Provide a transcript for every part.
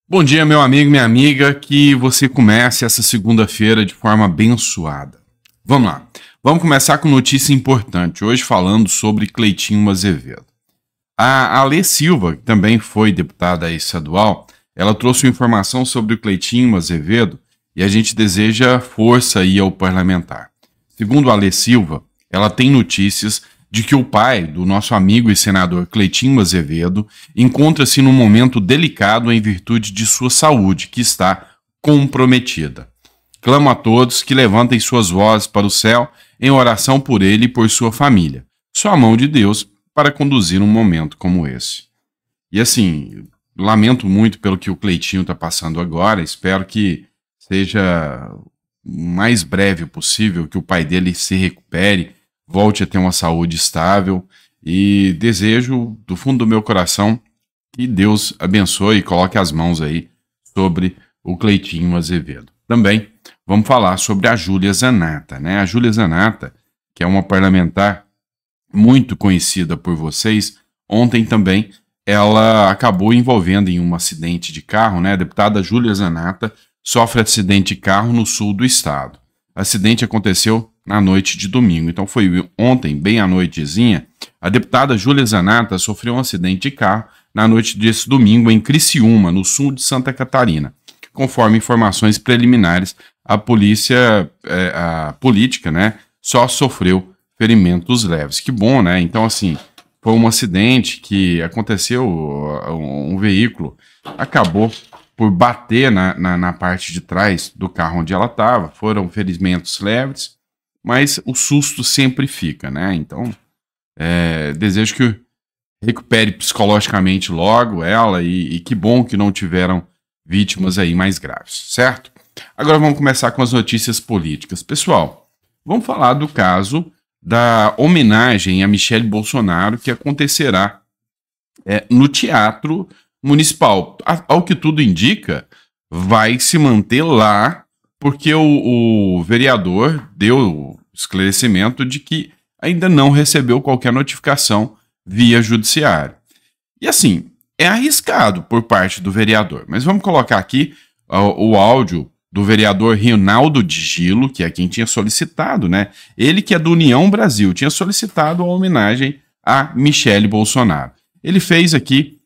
Bom dia, meu amigo, minha amiga, que você comece essa segunda-feira de forma abençoada. Vamos lá, vamos começar com notícia importante, hoje falando sobre Cleitinho Azevedo. A Alê Silva, que também foi deputada estadual, ela trouxe informação sobre o Cleitinho Azevedo e a gente deseja força aí ao parlamentar. Segundo a Alê Silva, ela tem notícias de que o pai do nosso amigo e senador Cleitinho Azevedo encontra-se num momento delicado em virtude de sua saúde, que está comprometida. Clamo a todos que levantem suas vozes para o céu em oração por ele e por sua família. Só a mão de Deus para conduzir um momento como esse. E assim, lamento muito pelo que o Cleitinho está passando agora, espero que seja o mais breve possível, que o pai dele se recupere, volte a ter uma saúde estável e desejo do fundo do meu coração que Deus abençoe e coloque as mãos aí sobre o Cleitinho Azevedo. Também vamos falar sobre a Júlia Zanatta, né? A Júlia Zanatta, que é uma parlamentar muito conhecida por vocês, ontem também ela acabou envolvendo em um acidente de carro, né? A deputada Júlia Zanatta sofre acidente de carro no sul do estado. O acidente aconteceu na noite de domingo. Então foi ontem, bem à noitezinha, a deputada Júlia Zanatta sofreu um acidente de carro na noite desse domingo em Criciúma, no sul de Santa Catarina. Conforme informações preliminares, a polícia, a política, né, só sofreu ferimentos leves. Que bom, né? Então, assim, foi um acidente que aconteceu, um veículo acabou por bater na parte de trás do carro onde ela estava. Foram ferimentos leves, mas o susto sempre fica, né? Então, desejo que recupere psicologicamente logo ela e que bom que não tiveram vítimas aí mais graves, certo? Agora vamos começar com as notícias políticas. Pessoal, vamos falar do caso da homenagem a Michele Bolsonaro que acontecerá no Teatro Municipal. Ao que tudo indica, vai se manter lá, porque o vereador deu esclarecimento de que ainda não recebeu qualquer notificação via judiciário. E assim, é arriscado por parte do vereador, mas vamos colocar aqui o áudio do vereador Rinaldo Gilo, que é quem tinha solicitado, né? Ele que é do União Brasil, tinha solicitado a homenagem a Michele Bolsonaro. Ele fez aqui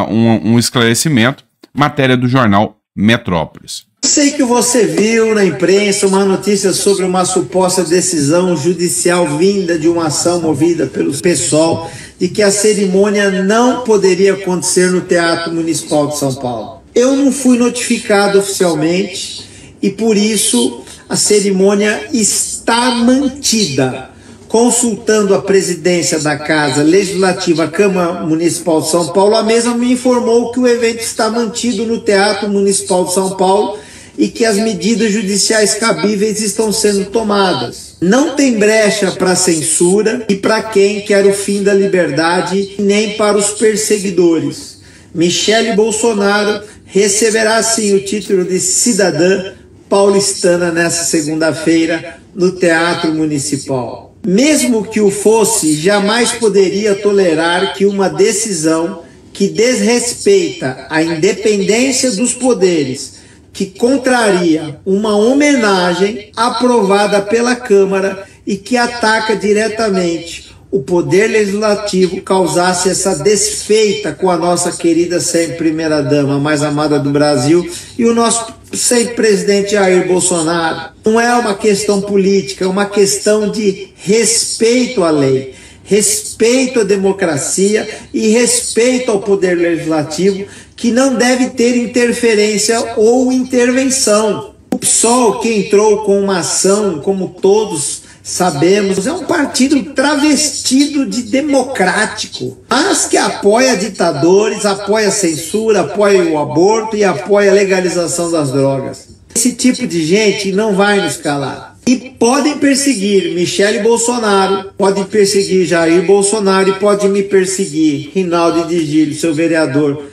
um esclarecimento, matéria do jornal Metrópolis. Sei que você viu na imprensa uma notícia sobre uma suposta decisão judicial vinda de uma ação movida pelo PSOL de que a cerimônia não poderia acontecer no Teatro Municipal de São Paulo. Eu não fui notificado oficialmente e por isso a cerimônia está mantida. Consultando a presidência da Casa Legislativa, Câmara Municipal de São Paulo, a mesma me informou que o evento está mantido no Teatro Municipal de São Paulo e que as medidas judiciais cabíveis estão sendo tomadas. Não tem brecha para censura e para quem quer o fim da liberdade, nem para os perseguidores. Michele Bolsonaro receberá sim o título de cidadã paulistana nesta segunda-feira no Teatro Municipal. Mesmo que o fosse, jamais poderia tolerar que uma decisão que desrespeita a independência dos poderes, que contraria uma homenagem aprovada pela Câmara e que ataca diretamente o Poder Legislativo, causasse essa desfeita com a nossa querida sempre primeira-dama, mais amada do Brasil, e o nosso sempre presidente Jair Bolsonaro. Não é uma questão política, é uma questão de respeito à lei, respeito à democracia e respeito ao Poder Legislativo, que não deve ter interferência ou intervenção. O PSOL, que entrou com uma ação, como todos sabemos, é um partido travestido de democrático, mas que apoia ditadores, apoia a censura, apoia o aborto e apoia a legalização das drogas. Esse tipo de gente não vai nos calar. E podem perseguir Michele Bolsonaro, podem perseguir Jair Bolsonaro e podem me perseguir, Rinaldo de Gilo, seu vereador.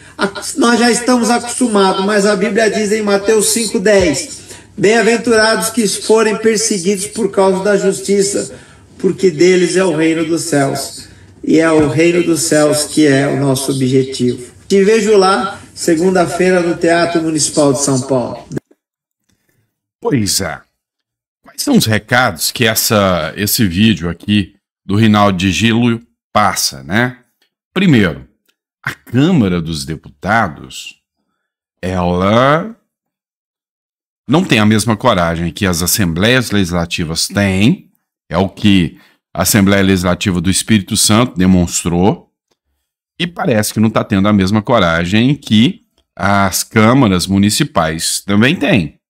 Nós já estamos acostumados, mas a Bíblia diz em Mateus 5,10: bem-aventurados que forem perseguidos por causa da justiça, porque deles é o reino dos céus. E é o reino dos céus que é o nosso objetivo. Te vejo lá segunda-feira no Teatro Municipal de São Paulo. Pois é. Quais são os recados que esse vídeo aqui do Rinaldo Djílio passa, né? Primeiro, a Câmara dos Deputados, ela não tem a mesma coragem que as Assembleias Legislativas têm, é o que a Assembleia Legislativa do Espírito Santo demonstrou, e parece que não está tendo a mesma coragem que as câmaras municipais também têm.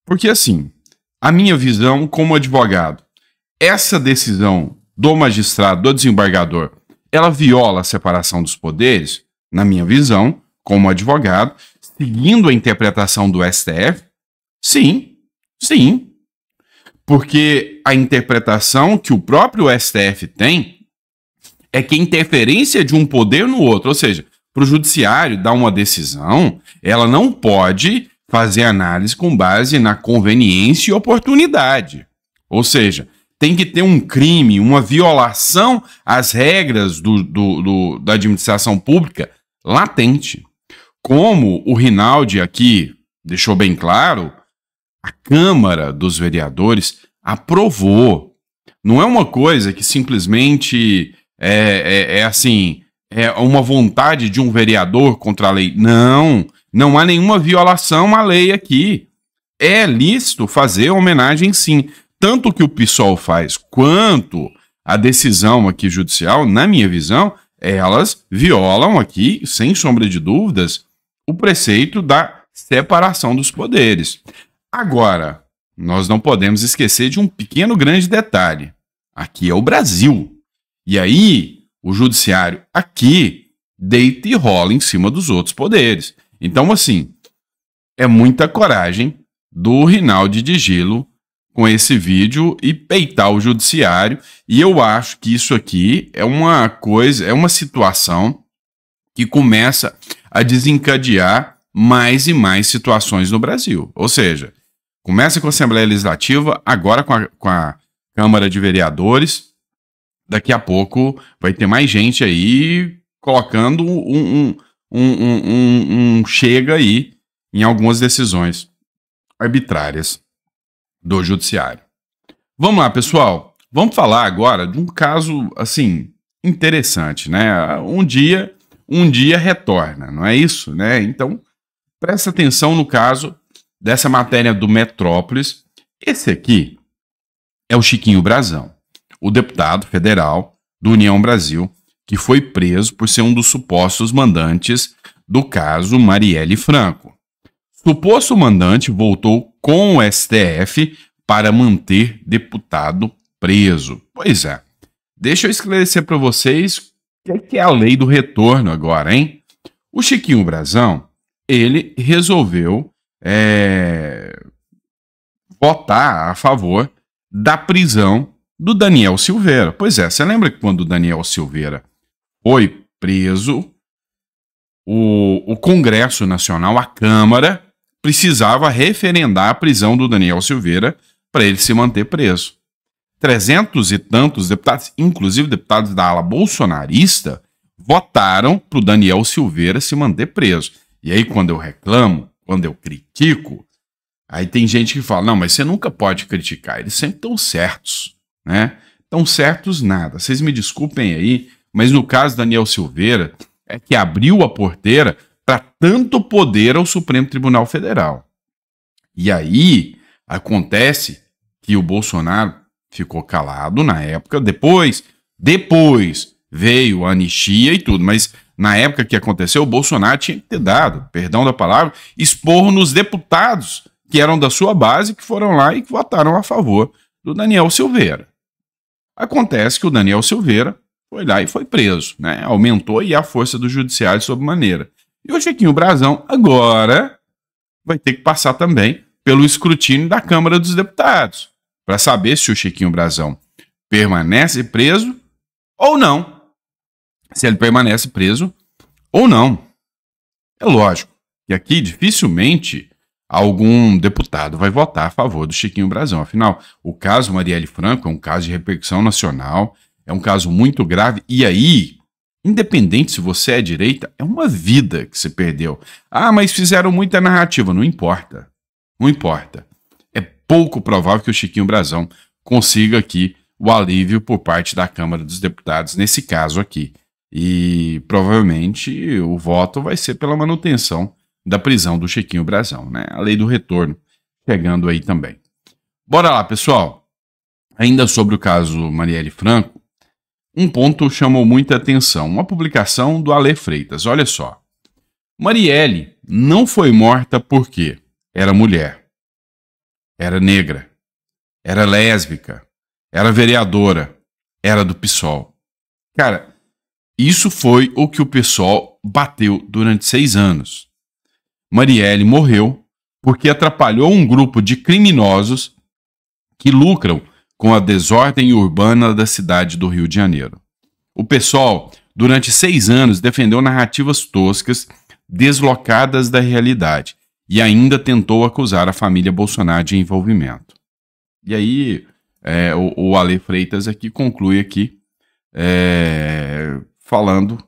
Porque assim, a minha visão como advogado, essa decisão do magistrado, do desembargador, ela viola a separação dos poderes, na minha visão, como advogado, seguindo a interpretação do STF? Sim, sim. Porque a interpretação que o próprio STF tem é que a interferência de um poder no outro, ou seja, para o judiciário dar uma decisão, ela não pode fazer análise com base na conveniência e oportunidade. Ou seja, tem que ter um crime, uma violação às regras da administração pública latente. Como o Rinaldi aqui deixou bem claro, a Câmara dos Vereadores aprovou. Não é uma coisa que simplesmente é uma vontade de um vereador contra a lei. Não, não há nenhuma violação à lei aqui. É lícito fazer homenagem, sim. Tanto que o PSOL faz, quanto a decisão aqui judicial, na minha visão, elas violam aqui, sem sombra de dúvidas, o preceito da separação dos poderes. Agora, nós não podemos esquecer de um pequeno grande detalhe. Aqui é o Brasil. E aí, o judiciário aqui deita e rola em cima dos outros poderes. Então, assim, é muita coragem do Rinaldo Djílio com esse vídeo e peitar o judiciário. E eu acho que isso aqui é uma coisa, é uma situação que começa a desencadear mais e mais situações no Brasil. Ou seja, começa com a Assembleia Legislativa, agora com a Câmara de Vereadores. Daqui a pouco vai ter mais gente aí colocando um chega aí em algumas decisões arbitrárias do judiciário. Vamos lá, pessoal. Vamos falar agora de um caso, assim, interessante, né? Um dia retorna, não é isso, né? Então, presta atenção no caso dessa matéria do Metrópolis. Esse aqui é o Chiquinho Brazão, o deputado federal do União Brasil, que foi preso por ser um dos supostos mandantes do caso Marielle Franco. Suposto mandante voltou com o STF para manter deputado preso. Pois é, deixa eu esclarecer para vocês o que é a lei do retorno agora, hein? O Chiquinho Brazão, ele resolveu votar a favor da prisão do Daniel Silveira. Pois é, você lembra que quando o Daniel Silveira foi preso, o Congresso Nacional, a Câmara, precisava referendar a prisão do Daniel Silveira para ele se manter preso. 300 e tantos deputados, inclusive deputados da ala bolsonarista, votaram para o Daniel Silveira se manter preso. E aí, quando eu reclamo, quando eu critico, aí tem gente que fala, não, mas você nunca pode criticar, eles sempre estão certos, né? Estão certos nada. Vocês me desculpem aí, mas no caso do Daniel Silveira, é que abriu a porteira para tanto poder ao Supremo Tribunal Federal. E aí acontece que o Bolsonaro ficou calado na época, depois veio a anistia e tudo, mas na época que aconteceu, o Bolsonaro tinha que ter dado, perdão da palavra, esporro nos deputados que eram da sua base, que foram lá e que votaram a favor do Daniel Silveira. Acontece que o Daniel Silveira foi lá e foi preso, né? Aumentou aí a força do judiciário sob maneira. E o Chiquinho Brazão agora vai ter que passar também pelo escrutínio da Câmara dos Deputados, para saber se o Chiquinho Brazão permanece preso ou não. Se ele permanece preso ou não. É lógico que aqui dificilmente algum deputado vai votar a favor do Chiquinho Brazão. Afinal, o caso Marielle Franco é um caso de repercussão nacional, é um caso muito grave. E aí, Independente se você é direita, é uma vida que se perdeu. Ah, mas fizeram muita narrativa. Não importa. Não importa. É pouco provável que o Chiquinho Brazão consiga aqui o alívio por parte da Câmara dos Deputados, nesse caso aqui. E provavelmente o voto vai ser pela manutenção da prisão do Chiquinho Brazão, né? A lei do retorno chegando aí também. Bora lá, pessoal. Ainda sobre o caso Marielle Franco, um ponto chamou muita atenção. Uma publicação do Ale Freitas. Olha só. Marielle não foi morta porque era mulher, era negra, era lésbica, era vereadora, era do PSOL. Cara, isso foi o que o PSOL bateu durante 6 anos. Marielle morreu porque atrapalhou um grupo de criminosos que lucram com a desordem urbana da cidade do Rio de Janeiro. O PSOL, durante 6 anos, defendeu narrativas toscas, deslocadas da realidade, e ainda tentou acusar a família Bolsonaro de envolvimento. E aí, o Ale Freitas aqui conclui aqui, falando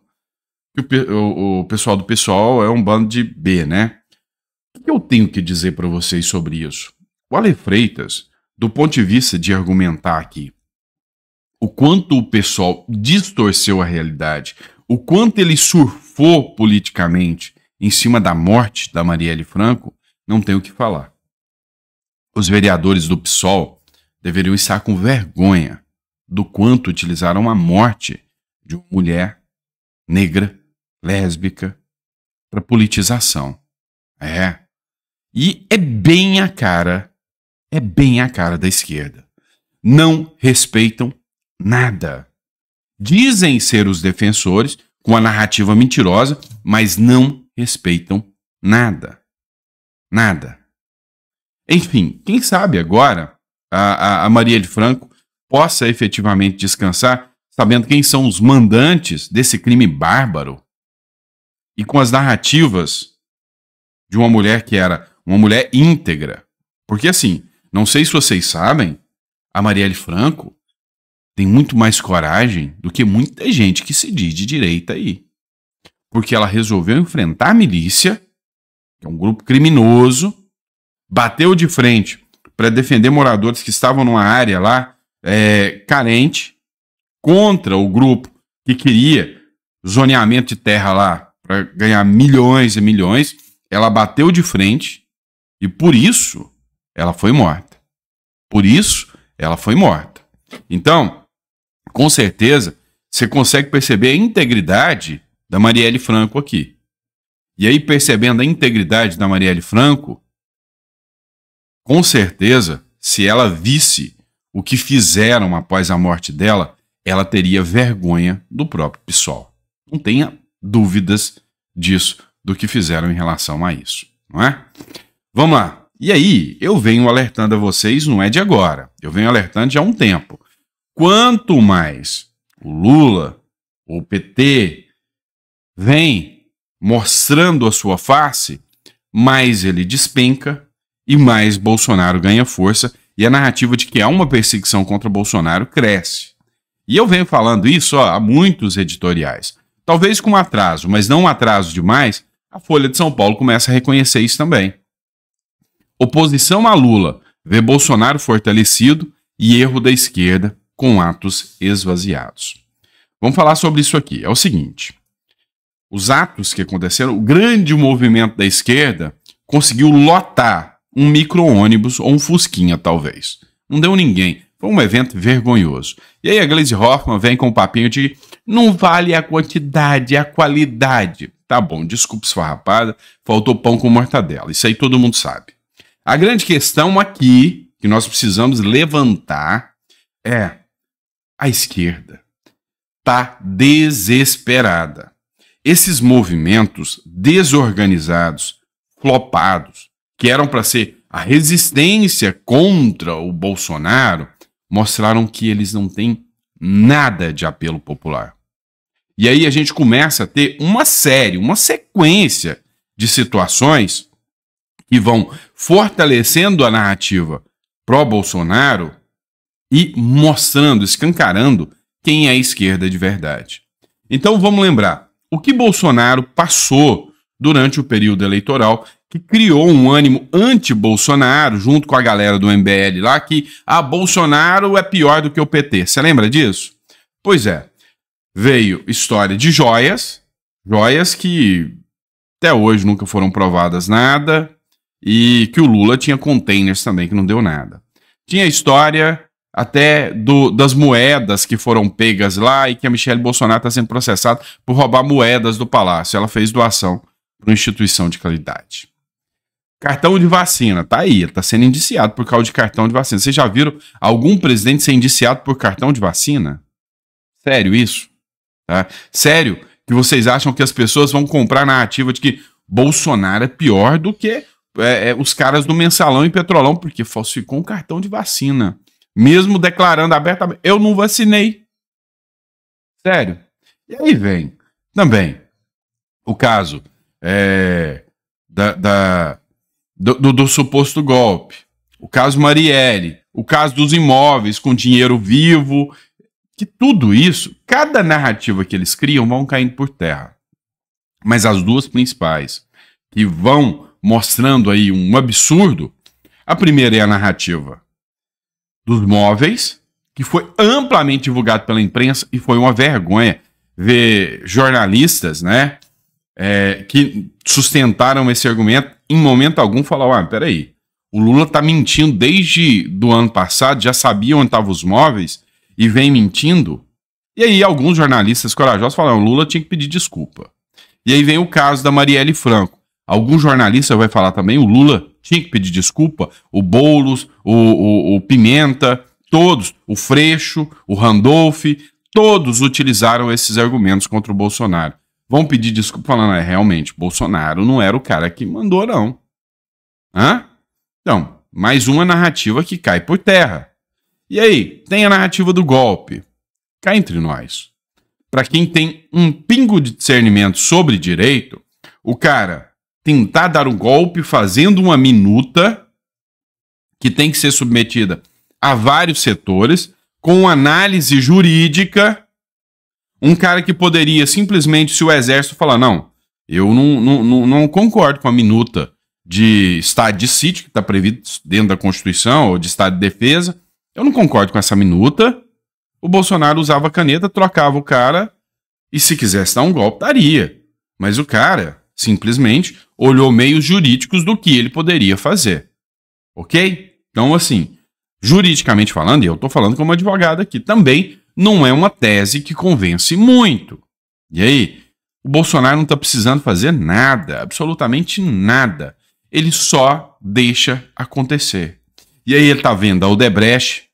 que o pessoal do PSOL é um bando de B, né? O que eu tenho que dizer para vocês sobre isso? O Ale Freitas, do ponto de vista de argumentar aqui, o quanto o PSOL distorceu a realidade, o quanto ele surfou politicamente em cima da morte da Marielle Franco, não tem o que falar. Os vereadores do PSOL deveriam estar com vergonha do quanto utilizaram a morte de uma mulher negra, lésbica, para politização. E é bem a cara da esquerda. Não respeitam nada. Dizem ser os defensores com a narrativa mentirosa, mas não respeitam nada. Nada. Enfim, quem sabe agora a Marielle Franco possa efetivamente descansar sabendo quem são os mandantes desse crime bárbaro e com as narrativas de uma mulher que era uma mulher íntegra. Porque assim, não sei se vocês sabem, a Marielle Franco tem muito mais coragem do que muita gente que se diz de direita aí. Porque ela resolveu enfrentar a milícia, que é um grupo criminoso, bateu de frente para defender moradores que estavam numa área lá carente, contra o grupo que queria zoneamento de terra lá para ganhar milhões e milhões. Ela bateu de frente e por isso ela foi morta. Por isso ela foi morta. Então, com certeza, você consegue perceber a integridade da Marielle Franco aqui. E aí, percebendo a integridade da Marielle Franco, com certeza, se ela visse o que fizeram após a morte dela, ela teria vergonha do próprio PSOL. Não tenha dúvidas disso, do que fizeram em relação a isso, não é? Vamos lá. E aí, eu venho alertando a vocês, não é de agora, eu venho alertando já há um tempo. Quanto mais o Lula, o PT, vem mostrando a sua face, mais ele despenca e mais Bolsonaro ganha força e a narrativa de que há uma perseguição contra Bolsonaro cresce. E eu venho falando isso há muitos editoriais. Talvez com atraso, mas não um atraso demais, a Folha de São Paulo começa a reconhecer isso também. Oposição a Lula vê Bolsonaro fortalecido e erro da esquerda com atos esvaziados. Vamos falar sobre isso aqui. É o seguinte, os atos que aconteceram, o grande movimento da esquerda conseguiu lotar um micro-ônibus ou um fusquinha, talvez. Não deu ninguém. Foi um evento vergonhoso. E aí a Gleisi Hoffmann vem com o papinho de não vale a quantidade, é a qualidade. Tá bom, desculpa esfarrapada, faltou pão com mortadela. Isso aí todo mundo sabe. A grande questão aqui, que nós precisamos levantar, é a esquerda está desesperada. Esses movimentos desorganizados, flopados, que eram para ser a resistência contra o Bolsonaro, mostraram que eles não têm nada de apelo popular. E aí a gente começa a ter uma sequência de situações que vão fortalecendo a narrativa pró-Bolsonaro e mostrando, escancarando quem é a esquerda de verdade. Então vamos lembrar, o que Bolsonaro passou durante o período eleitoral, que criou um ânimo anti-Bolsonaro, junto com a galera do MBL lá, que Bolsonaro é pior do que o PT. Você lembra disso? Pois é, veio história de joias que até hoje nunca foram provadas nada, e que o Lula tinha containers também, que não deu nada. Tinha a história até das moedas que foram pegas lá e que a Michelle Bolsonaro está sendo processada por roubar moedas do Palácio. Ela fez doação para uma instituição de caridade. Cartão de vacina, tá aí, ele está sendo indiciado por causa de cartão de vacina. Vocês já viram algum presidente ser indiciado por cartão de vacina? Sério isso? Tá? Sério que vocês acham que as pessoas vão comprar a narrativa de que Bolsonaro é pior do que os caras do Mensalão e Petrolão, porque falsificou um cartão de vacina, mesmo declarando abertamente, eu não vacinei. Sério. E aí vem também o caso do suposto golpe, o caso Marielle, o caso dos imóveis com dinheiro vivo, que tudo isso, cada narrativa que eles criam vão caindo por terra. Mas as duas principais, que vão mostrando aí um absurdo, a primeira é a narrativa dos móveis, que foi amplamente divulgado pela imprensa e foi uma vergonha ver jornalistas, né, que sustentaram esse argumento, em momento algum falaram, peraí, o Lula tá mentindo desde do ano passado, já sabia onde estavam os móveis e vem mentindo. E aí alguns jornalistas corajosos falaram, o Lula tinha que pedir desculpa. E aí vem o caso da Marielle Franco. Algum jornalista vai falar também, o Lula tinha que pedir desculpa, o Boulos, o Pimenta, todos, o Freixo, o Randolph, todos utilizaram esses argumentos contra o Bolsonaro. Vão pedir desculpa falando, realmente, Bolsonaro não era o cara que mandou, não. Então, mais uma narrativa que cai por terra. E aí, tem a narrativa do golpe. Cá entre nós. Para quem tem um pingo de discernimento sobre direito, o cara tentar dar um golpe fazendo uma minuta que tem que ser submetida a vários setores, com análise jurídica, um cara que poderia simplesmente, se o exército falar, não, eu não concordo com a minuta de estado de sítio, que está previsto dentro da Constituição, ou de estado de defesa, eu não concordo com essa minuta, o Bolsonaro usava a caneta, trocava o cara, e se quisesse dar um golpe, daria. Mas o cara simplesmente olhou meios jurídicos do que ele poderia fazer. Ok? Então, assim, juridicamente falando, e eu estou falando como advogado aqui, também não é uma tese que convence muito. E aí, o Bolsonaro não está precisando fazer nada, absolutamente nada. Ele só deixa acontecer. E aí ele está vendo a Odebrecht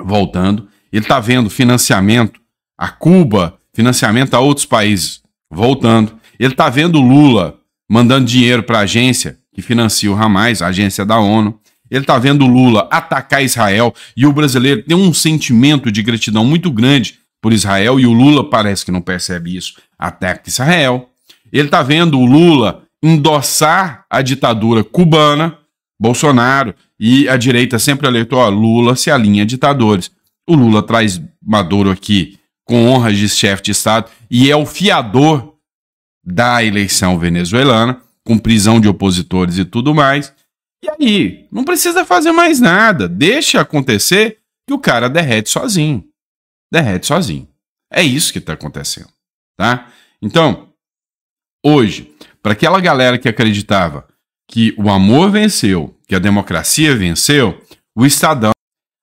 voltando, ele está vendo financiamento a Cuba, financiamento a outros países voltando, ele está vendo o Lula mandando dinheiro para a agência que financia o Hamas, a agência da ONU. Ele está vendo o Lula atacar Israel e o brasileiro tem um sentimento de gratidão muito grande por Israel e o Lula parece que não percebe isso, ataca Israel. Ele está vendo o Lula endossar a ditadura cubana, Bolsonaro, e a direita sempre alertou, Lula se alinha a ditadores. O Lula traz Maduro aqui com honras de chefe de Estado e é o fiador da eleição venezuelana, com prisão de opositores e tudo mais. E aí, não precisa fazer mais nada. Deixa acontecer que o cara derrete sozinho. Derrete sozinho. É isso que está acontecendo. Tá? Então, hoje, para aquela galera que acreditava que o amor venceu, que a democracia venceu, o Estadão,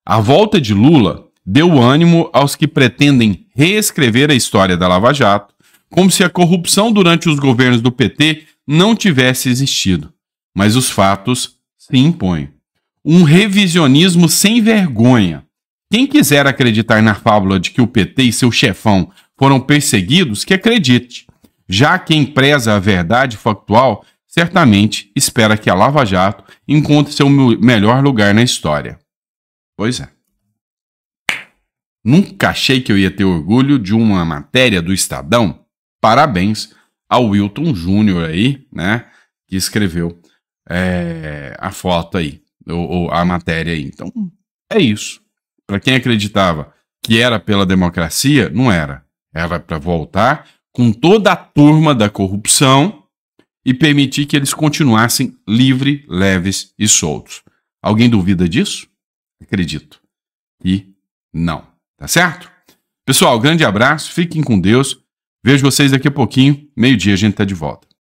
a volta de Lula, deu ânimo aos que pretendem reescrever a história da Lava Jato, como se a corrupção durante os governos do PT não tivesse existido. Mas os fatos se impõem. Um revisionismo sem vergonha. Quem quiser acreditar na fábula de que o PT e seu chefão foram perseguidos, que acredite. Já quem preza a verdade factual, certamente espera que a Lava Jato encontre seu melhor lugar na história. Pois é. Nunca achei que eu ia ter orgulho de uma matéria do Estadão. Parabéns ao Wilton Júnior aí, né, que escreveu a foto aí, ou a matéria aí. Então, é isso. Para quem acreditava que era pela democracia, não era. Era para voltar com toda a turma da corrupção e permitir que eles continuassem livres, leves e soltos. Alguém duvida disso? Acredito. E não. Tá certo? Pessoal, grande abraço, fiquem com Deus. Vejo vocês daqui a pouquinho, meio-dia a gente tá de volta.